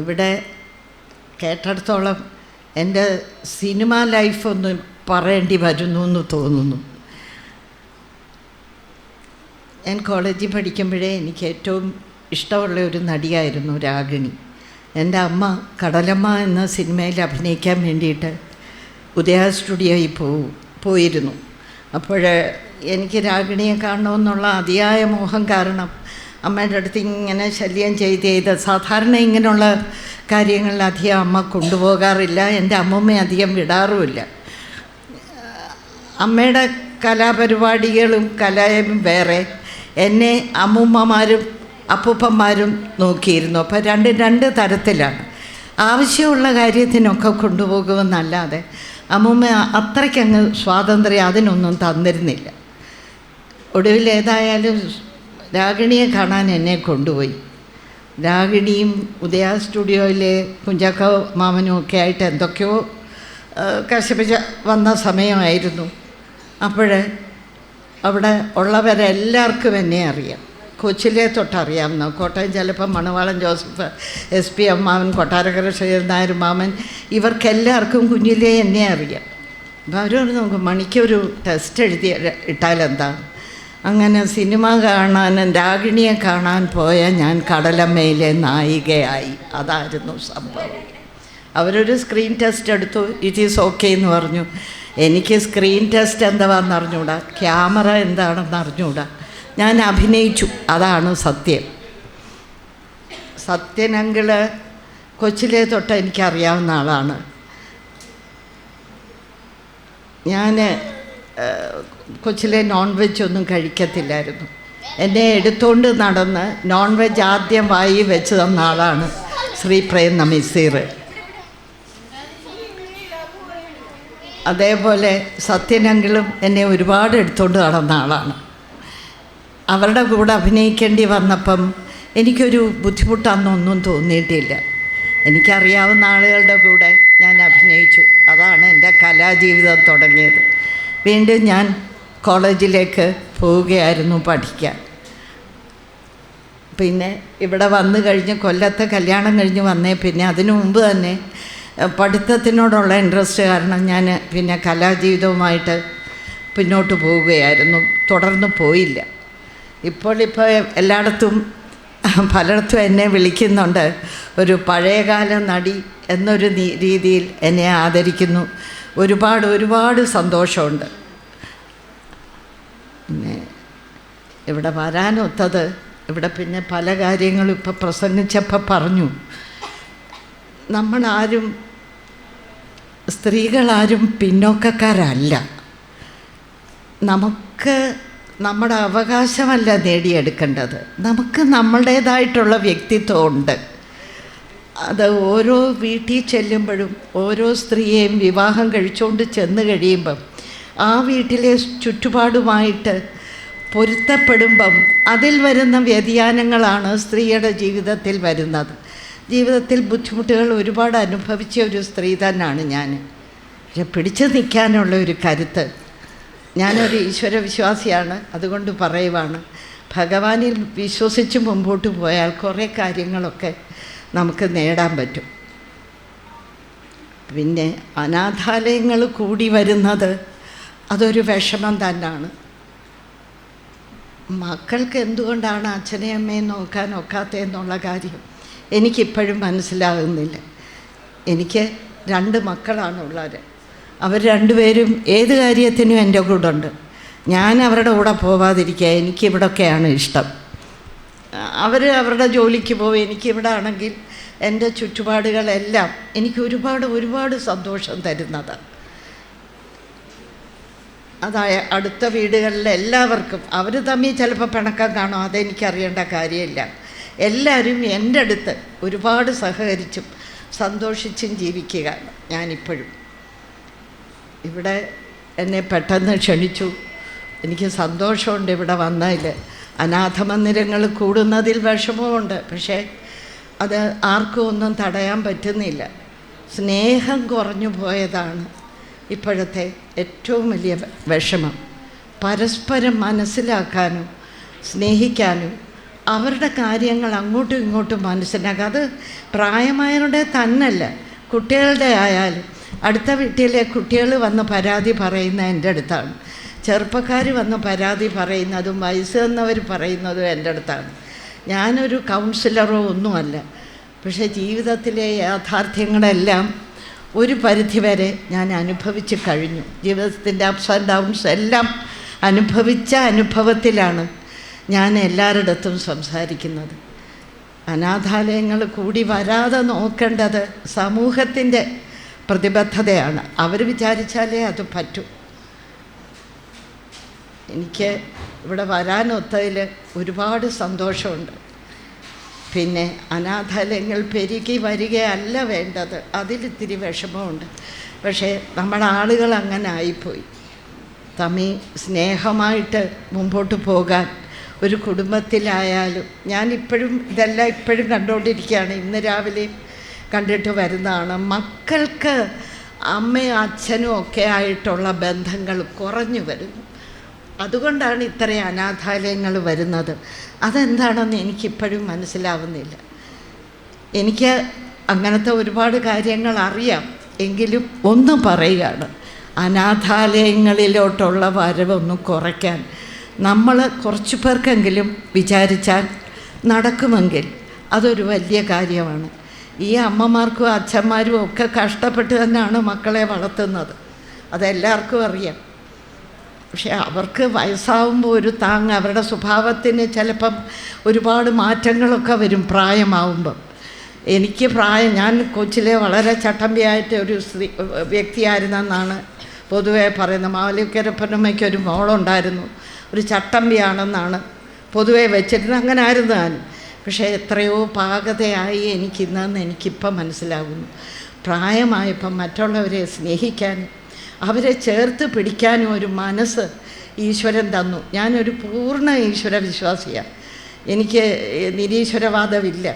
ഇവിടെ കേട്ടിടത്തോളം എൻ്റെ സിനിമാ ലൈഫൊന്ന് പറയേണ്ടി വരുന്നു എന്ന് തോന്നുന്നു. ഞാൻ കോളേജിൽ പഠിക്കുമ്പോഴേ എനിക്ക് ഏറ്റവും ഇഷ്ടമുള്ള ഒരു നടിയായിരുന്നു രാഗിണി. എൻ്റെ അമ്മ കടലമ്മ എന്ന സിനിമയിൽ അഭിനയിക്കാൻ വേണ്ടിയിട്ട് ഉദയ സ്റ്റുഡിയോയിൽ പോയിരുന്നു. അപ്പോൾ എനിക്ക് രാഗിണിയെ കാണണമെന്നുള്ള അതിയായ മോഹം കാരണം അമ്മയുടെ അടുത്ത് ഇങ്ങനെ ശല്യം ചെയ്ത് സാധാരണ ഇങ്ങനെയുള്ള കാര്യങ്ങളിൽ അധികം അമ്മ കൊണ്ടുപോകാറില്ല. എൻ്റെ അമ്മൂമ്മ അധികം വിടാറുമില്ല. അമ്മയുടെ കലാപരിപാടികളും കലയും വേറെ, എന്നെ അമ്മൂമ്മമാരും അപ്പൂപ്പന്മാരും നോക്കിയിരുന്നു. അപ്പോൾ രണ്ട് തരത്തിലാണ്. ആവശ്യമുള്ള കാര്യത്തിനൊക്കെ കൊണ്ടുപോകുമെന്നല്ലാതെ അമ്മൂമ്മ അത്രയ്ക്കങ്ങ് സ്വാതന്ത്ര്യം അതിനൊന്നും തന്നിരുന്നില്ല. ഒടുവിൽ ഏതായാലും രാഗിണിയെ കാണാൻ എന്നെ കൊണ്ടുപോയി. രാഗിണിയും ഉദയ സ്റ്റുഡിയോയിലെ കുഞ്ചാക്കോ മാമനും ഒക്കെ ആയിട്ട് എന്തൊക്കെയോ കശപിച്ച വന്ന സമയമായിരുന്നു. അപ്പോൾ അവിടെ ഉള്ളവരെല്ലാവർക്കും എന്നെ അറിയാം. കൊച്ചിലെ തൊട്ടറിയാമെന്നോ. കോട്ടയം ചിലപ്പം മണവാളൻ ജോസഫ്, SP അമ്മാവൻ, കൊട്ടാരക്കര ശ്രീധരൻ നായർ മാമൻ, ഇവർക്കെല്ലാവർക്കും കുഞ്ഞിലേ എന്നെ അറിയാം. അപ്പോൾ അവരോട് നമുക്ക് മണിക്കൊരു ടെസ്റ്റ് എഴുതി ഇട്ടാലെന്താ. അങ്ങനെ സിനിമ കാണാനും രാഗിണിയെ കാണാൻ പോയ ഞാൻ കടലമ്മയിലെ നായികയായി. അതായിരുന്നു സംഭവം. അവരൊരു സ്ക്രീൻ ടെസ്റ്റ് എടുത്തു. ഇറ്റ് ഈസ് ഓക്കെ എന്ന് പറഞ്ഞു. എനിക്ക് സ്ക്രീൻ ടെസ്റ്റ് എന്താണെന്ന് അറിഞ്ഞുകൂടാ, ക്യാമറ എന്താണെന്ന് അറിഞ്ഞുകൂടാ. ഞാൻ അഭിനയിച്ചു. അതാണ് സത്യം. സത്യനങ്കിള് കൊച്ചിലെ തൊട്ട് എനിക്കറിയാവുന്ന ആളാണ്. ഞാൻ കൊച്ചിലെ നോൺ വെജ് ഒന്നും കഴിക്കത്തില്ലായിരുന്നു. എന്നെ എടുത്തുകൊണ്ട് നടന്ന് നോൺ വെജ് ആദ്യം വായി വെച്ച് തന്ന ആളാണ് ശ്രീ പ്രേം നമീസീർ. അതേപോലെ സത്യനങ്കിളും എന്നെ ഒരുപാട് എടുത്തുകൊണ്ട് നടന്ന ആളാണ്. അവരുടെ കൂടെ അഭിനയിക്കേണ്ടി വന്നപ്പം എനിക്കൊരു ബുദ്ധിമുട്ടാണെന്നൊന്നും തോന്നിയിട്ടില്ല. എനിക്കറിയാവുന്ന ആളുകളുടെ കൂടെ ഞാൻ അഭിനയിച്ചു. അതാണ് എൻ്റെ കലാജീവിതം തുടങ്ങിയത്. വീണ്ടും ഞാൻ കോളേജിലേക്ക് പോവുകയായിരുന്നു പഠിക്കാൻ. പിന്നെ ഇവിടെ വന്നു കഴിഞ്ഞ് കൊല്ലത്തെ കല്യാണം കഴിഞ്ഞ് വന്നേ പിന്നെ അതിനു മുമ്പ് തന്നെ പഠിത്തത്തിനോടുള്ള ഇൻട്രസ്റ്റ് കാരണം ഞാൻ പിന്നെ കലാജീവിതവുമായിട്ട് പിന്നോട്ട് പോവുകയായിരുന്നു. തുടർന്ന് പോയില്ല. ഇപ്പോൾ എല്ലായിടത്തും പലയിടത്തും എന്നെ വിളിക്കുന്നുണ്ട്. ഒരു പഴയകാല നടി എന്നൊരു രീതിയിൽ എന്നെ ആദരിക്കുന്നു. ഒരുപാട് സന്തോഷമുണ്ട്. പിന്നെ ഇവിടെ വരാനൊത്തത്, ഇവിടെ പിന്നെ പല കാര്യങ്ങളും ഇപ്പോൾ പ്രസംഗിച്ചപ്പോൾ പറഞ്ഞു, നമ്മളാരും സ്ത്രീകളാരും പിന്നോക്കക്കാരല്ല. നമുക്ക് നമ്മുടെ അവകാശമല്ല നേടിയെടുക്കേണ്ടത്. നമുക്ക് നമ്മളുടേതായിട്ടുള്ള വ്യക്തിത്വമുണ്ട്. അത് ഓരോ വീട്ടിൽ ചെല്ലുമ്പോഴും ഓരോ സ്ത്രീയെയും വിവാഹം കഴിച്ചുകൊണ്ട് ചെന്ന് കഴിയുമ്പം ആ വീട്ടിലെ ചുറ്റുപാടുമായിട്ട് പൊരുത്തപ്പെടുമ്പം അതിൽ വരുന്ന വ്യതിയാനങ്ങളാണ് സ്ത്രീയുടെ ജീവിതത്തിൽ വരുന്നത്. ജീവിതത്തിൽ ബുദ്ധിമുട്ടുകൾ ഒരുപാട് അനുഭവിച്ച ഒരു സ്ത്രീ തന്നെയാണ് ഞാൻ. പക്ഷെ പിടിച്ചു നിൽക്കാനുള്ള ഒരു കരുത്ത്, ഞാനൊരു ഈശ്വരവിശ്വാസിയാണ്, അതുകൊണ്ട് പറയുവാണ്, ഭഗവാനിൽ വിശ്വസിച്ച് മുമ്പോട്ട് പോയാൽ കുറേ കാര്യങ്ങളൊക്കെ നമുക്ക് നേടാൻ പറ്റും. പിന്നെ അനാഥാലയങ്ങൾ കൂടി വരുന്നത് അതൊരു വിഷമം തന്നെയാണ്. മക്കൾക്ക് എന്തുകൊണ്ടാണ് അച്ഛനെയും അമ്മയും നോക്കാൻ ഒക്കാത്തതെന്നുള്ള കാര്യം എനിക്കിപ്പോഴും മനസ്സിലാകുന്നില്ല. എനിക്ക് 2 മക്കളാണുള്ളത്. അവർ രണ്ടുപേരും ഏത് കാര്യത്തിനും എൻ്റെ കൂടെ ഉണ്ട്. ഞാൻ അവരുടെ കൂടെ പോവാതിരിക്കുക, എനിക്കിവിടൊക്കെയാണ് ഇഷ്ടം. അവരുടെ ജോലിക്ക് പോകും. എനിക്കിവിടെ ആണെങ്കിൽ എൻ്റെ ചുറ്റുപാടുകളെല്ലാം എനിക്ക് ഒരുപാട് സന്തോഷം തരുന്നതാണ്. അതായ അടുത്ത വീടുകളിലെ എല്ലാവർക്കും അവർ തമ്മിൽ ചിലപ്പോൾ പിണക്കം കാണും, അതെനിക്കറിയേണ്ട കാര്യമില്ല. എല്ലാവരും എൻ്റെ അടുത്ത് ഒരുപാട് സഹകരിച്ചും സന്തോഷിച്ചും ജീവിക്കുക. ഞാനിപ്പോഴും ഇവിടെ എന്നെ പെട്ടെന്ന് ക്ഷണിച്ചു. എനിക്ക് സന്തോഷമുണ്ട് ഇവിടെ വന്നതിൽ. അനാഥമന്ദിരങ്ങൾ കൂടുന്നതിൽ വിഷമമുണ്ട്, പക്ഷേ അത് ആർക്കും ഒന്നും തടയാൻ പറ്റുന്നില്ല. സ്നേഹം കുറഞ്ഞു പോയതാണ് ഇപ്പോഴത്തെ ഏറ്റവും വലിയ വിഷമം. പരസ്പരം മനസ്സിലാക്കാനും സ്നേഹിക്കാനും അവരുടെ കാര്യങ്ങൾ അങ്ങോട്ടും ഇങ്ങോട്ടും മനസ്സിലാക്കുക. അത് പ്രായമായവരുടെ തന്നല്ല, കുട്ടികളുടെ ആയാലും. അടുത്ത വീട്ടിലെ കുട്ടികൾ വന്ന് പരാതി പറയുന്ന എൻ്റെ അടുത്താണ്, ചെറുപ്പക്കാർ വന്ന് പരാതി പറയുന്നതും വയസ്സ് തന്നവർ പറയുന്നതും എൻ്റെ അടുത്താണ്. ഞാനൊരു കൗൺസിലറോ ഒന്നുമല്ല, പക്ഷേ ജീവിതത്തിലെ യാഥാർത്ഥ്യങ്ങളെല്ലാം ഒരു പരിധിവരെ ഞാൻ അനുഭവിച്ച് കഴിഞ്ഞു. ജീവിതത്തിൻ്റെ അപ്സ് ആൻഡ് ഡൗൺസ് എല്ലാം അനുഭവിച്ച അനുഭവത്തിലാണ് ഞാൻ എല്ലാവരുടെടുത്തും സംസാരിക്കുന്നത്. അനാഥാലയങ്ങൾ കൂടി വരാതെ നോക്കേണ്ടത് സമൂഹത്തിൻ്റെ പ്രതിബദ്ധതയാണ്. അവർ വിചാരിച്ചാലേ അത് പറ്റൂ. എനിക്ക് ഇവിടെ വരാനൊത്തതിൽ ഒരുപാട് സന്തോഷമുണ്ട്. പിന്നെ അനാഥാലയങ്ങൾ പെരുകി വരികയല്ല വേണ്ടത്, അതിലിത്തിരി വിഷമമുണ്ട്. പക്ഷേ നമ്മുടെ ആളുകൾ അങ്ങനെ ആയിപ്പോയി. തമ്മിൽ സ്നേഹമായിട്ട് മുമ്പോട്ട് പോകാൻ ഒരു കുടുംബത്തിലായാലും, ഞാനിപ്പോഴും ഇതെല്ലാം ഇപ്പോഴും കണ്ടുകൊണ്ടിരിക്കുകയാണ്, ഇന്ന് രാവിലെ കണ്ടിട്ട് വരുന്നതാണ്. മക്കൾക്ക് അമ്മയും അച്ഛനും ഒക്കെ ആയിട്ടുള്ള ബന്ധങ്ങൾ കുറഞ്ഞു വരുന്നു. അതുകൊണ്ടാണ് ഇത്രയും അനാഥാലയങ്ങൾ വരുന്നത്. അതെന്താണെന്ന് എനിക്കിപ്പോഴും മനസ്സിലാവുന്നില്ല. എനിക്ക് അങ്ങനത്തെ ഒരുപാട് കാര്യങ്ങൾ അറിയാം, എങ്കിലും ഒന്ന് പറയുകയാണ്, അനാഥാലയങ്ങളിലോട്ടുള്ള വരവൊന്ന് കുറയ്ക്കാൻ നമ്മൾ കുറച്ച് പേർക്കെങ്കിലും വിചാരിച്ചാൽ നടക്കുമെങ്കിൽ അതൊരു വലിയ കാര്യമാണ്. ഈ അമ്മമാർക്കും അച്ഛന്മാരും ഒക്കെ കഷ്ടപ്പെട്ട് തന്നെയാണ് മക്കളെ വളർത്തുന്നത്, അതെല്ലാവർക്കും അറിയാം. പക്ഷേ അവർക്ക് വയസ്സാവുമ്പോൾ ഒരു താങ്ങ്, അവരുടെ സ്വഭാവത്തിന് ചിലപ്പം ഒരുപാട് മാറ്റങ്ങളൊക്കെ വരും പ്രായമാവുമ്പം. എനിക്ക് ഞാൻ കൊച്ചിലെ വളരെ ചട്ടമ്പിയായിട്ട് ഒരു വ്യക്തിയായിരുന്നെന്നാണ് പൊതുവെ പറയുന്നത്. മാവലിക്കരപ്പനമ്മയ്ക്ക് ഒരു മോളുണ്ടായിരുന്നു, ഒരു ചട്ടമ്പിയാണെന്നാണ് പൊതുവെ വെച്ചിരുന്നത്. അങ്ങനെ ആയിരുന്നു ഞാൻ. പക്ഷേ എത്രയോ പാകതയായി എനിക്കിന്നെന്ന് എനിക്കിപ്പം മനസ്സിലാകുന്നു. പ്രായമായപ്പം മറ്റുള്ളവരെ സ്നേഹിക്കാനും അവരെ ചേർത്ത് പിടിക്കാനും ഒരു മനസ്സ് ഈശ്വരൻ തന്നു. ഞാനൊരു പൂർണ്ണ ഈശ്വര വിശ്വാസിയാണ്. എനിക്ക് നിരീശ്വരവാദമില്ല.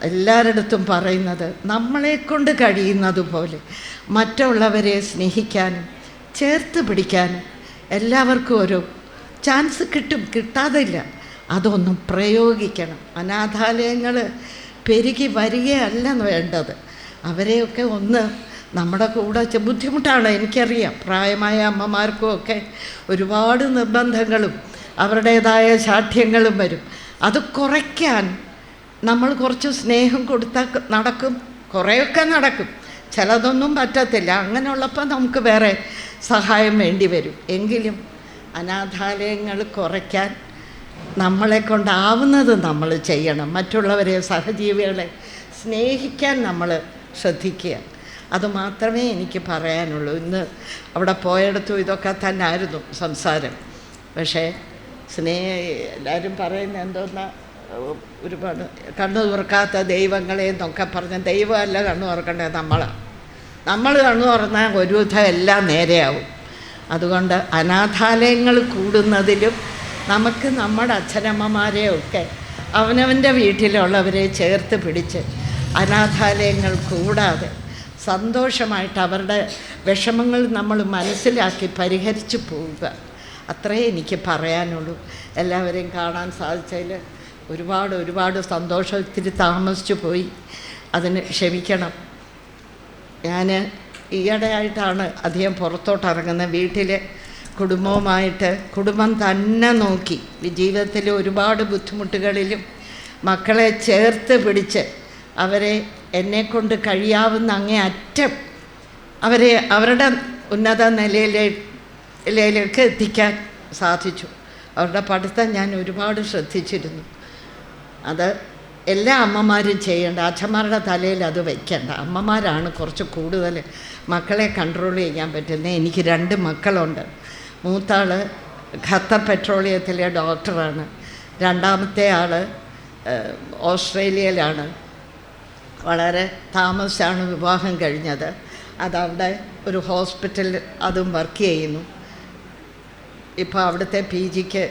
എല്ലാവരുടെടുത്തും പറയുന്നത് നമ്മളെക്കൊണ്ട് കഴിയുന്നത് പോലെ മറ്റുള്ളവരെ സ്നേഹിക്കാനും ചേർത്ത് പിടിക്കാനും എല്ലാവർക്കും ഒരു ചാൻസ് കിട്ടും, കിട്ടാതില്ല. അതൊന്നും പ്രയോഗിക്കണം. അനാഥാലയങ്ങൾ പെരുകി വരികയല്ല വേണ്ടത്, അവരെയൊക്കെ ഒന്ന് നമ്മുടെ കൂടെ ബുദ്ധിമുട്ടാണ്, എനിക്കറിയാം. പ്രായമായ അമ്മമാർക്കും ഒക്കെ ഒരുപാട് നിർബന്ധങ്ങളും അവരുടേതായ ശാഠ്യങ്ങളും വരും. അത് കുറയ്ക്കാൻ നമ്മൾ കുറച്ച് സ്നേഹം കൊടുത്താൽ നടക്കും, കുറേയൊക്കെ നടക്കും. ചിലതൊന്നും പറ്റത്തില്ല. അങ്ങനെയുള്ളപ്പോൾ നമുക്ക് വേറെ സഹായം വേണ്ടി വരും. എങ്കിലും അനാഥാലയങ്ങൾ കുറയ്ക്കാൻ നമ്മളെ കൊണ്ടാവുന്നത് നമ്മൾ ചെയ്യണം. മറ്റുള്ളവരെ, സഹജീവികളെ സ്നേഹിക്കാൻ നമ്മൾ ശ്രദ്ധിക്കുക. അതുമാത്രമേ എനിക്ക് പറയാനുള്ളൂ. ഇന്ന് അവിടെ പോയിടത്തും ഇതൊക്കെ തന്നെ ആയിരുന്നു സംസാരം. പക്ഷേ എല്ലാവരും പറയുന്ന എന്തോന്നാ, ഒരുപാട് കണ്ണു തുറക്കാത്ത ദൈവങ്ങളെ എന്നൊക്കെ പറഞ്ഞ ദൈവമല്ല കണ്ണു തുറക്കേണ്ടത്, നമ്മളാണ്. നമ്മൾ കണ്ണു തുറന്നാൽ ഒരുവിധം എല്ലാം നേരെയാവും. അതുകൊണ്ട് അനാഥാലയങ്ങൾ കൂടുന്നതിലും നമുക്ക് നമ്മുടെ അച്ഛനമ്മമാരെയൊക്കെ അവനവൻ്റെ വീട്ടിലുള്ളവരെ ചേർത്ത് പിടിച്ച് അനാഥാലയങ്ങൾ കൂടാതെ സന്തോഷമായിട്ട് അവരുടെ വിഷമങ്ങൾ നമ്മൾ മനസ്സിലാക്കി പരിഹരിച്ചു പോവുക. അത്രേ എനിക്ക് പറയാനുള്ളൂ. എല്ലാവരെയും കാണാൻ സാധിച്ചതിൽ ഒരുപാട് സന്തോഷം. ഇത്തിരി താമസിച്ചു പോയി, അതിന് ക്ഷമിക്കണം. ഞാൻ ഈയിടെയായിട്ടാണ് അധികം പുറത്തോട്ടിറങ്ങുന്നത്. വീട്ടിലെ കുടുംബവുമായിട്ട് കുടുംബം തന്നെ നോക്കി ജീവിതത്തിലെ ഒരുപാട് ബുദ്ധിമുട്ടുകളിലും മക്കളെ ചേർത്ത് പിടിച്ച് അവരെ എന്നെക്കൊണ്ട് കഴിയാവുന്ന അങ്ങേ അറ്റം അവരെ അവരുടെ ഉന്നത നിലയിലേക്ക് എത്തിക്കാൻ സാധിച്ചു. അവരുടെ പഠിത്തം ഞാൻ ഒരുപാട് ശ്രദ്ധിച്ചിരുന്നു. അത് എല്ലാ അമ്മമാരും ചെയ്യേണ്ട, അച്ഛന്മാരുടെ തലയിൽ അത് വയ്ക്കേണ്ട. അമ്മമാരാണ് കുറച്ച് കൂടുതൽ മക്കളെ കൺട്രോൾ ചെയ്യാൻ പറ്റുന്നത്. എനിക്ക് 2 മക്കളുണ്ട്. മൂത്താൾ ഖത്തർ പെട്രോളിയത്തിലെ ഡോക്ടറാണ്. രണ്ടാമത്തെ ആൾ ഓസ്ട്രേലിയയിലാണ്. വളരെ താമസിച്ചാണ് വിവാഹം കഴിഞ്ഞത്. അതവിടെ ഒരു ഹോസ്പിറ്റലിൽ അതും വർക്ക് ചെയ്യുന്നു. ഇപ്പോൾ അവിടുത്തെ PGക്ക്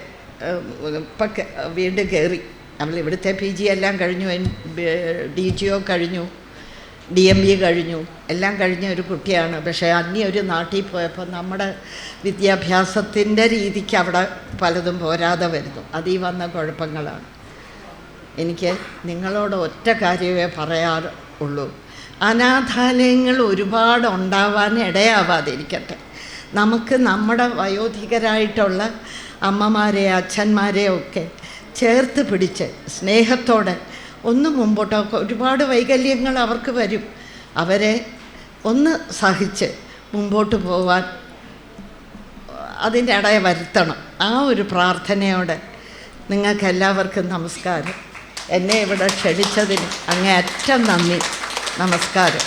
ഇപ്പം വീണ്ടും കയറി. നമ്മൾ ഇവിടുത്തെ PG എല്ലാം കഴിഞ്ഞു, DGO കഴിഞ്ഞു, DMB കഴിഞ്ഞു, എല്ലാം കഴിഞ്ഞ ഒരു കുട്ടിയാണ്. പക്ഷേ ഒരു നാട്ടിൽ പോയപ്പോൾ നമ്മുടെ വിദ്യാഭ്യാസത്തിൻ്റെ രീതിക്ക് അവിടെ പലതും പോരാതെ വരുന്നു. അതീ വന്ന കുഴപ്പങ്ങളാണ്. എനിക്ക് നിങ്ങളോട് ഒറ്റ കാര്യമേ പറയാറുള്ളൂ. അനാഥാലയങ്ങൾ ഒരുപാട് ഉണ്ടാവാൻ ഇടയാവാതിരിക്കട്ടെ. നമുക്ക് നമ്മുടെ വയോധികരായിട്ടുള്ള അമ്മമാരെ അച്ഛന്മാരെയോ ഒക്കെ ചേർത്ത് പിടിച്ച് സ്നേഹത്തോടെ ഒന്ന് മുമ്പോട്ടൊക്കെ, ഒരുപാട് വൈകല്യങ്ങൾ അവർക്ക് വരും, അവരെ ഒന്ന് സഹിച്ച് മുമ്പോട്ട് പോവാൻ അതിൻ്റെ ഇടയെ വരുത്തണം. ആ ഒരു പ്രാർത്ഥനയോടെ നിങ്ങൾക്കെല്ലാവർക്കും നമസ്കാരം. എന്നെ ഇവിടെ ക്ഷണിച്ചതിന് അങ്ങേയറ്റം നന്ദി. നമസ്കാരം.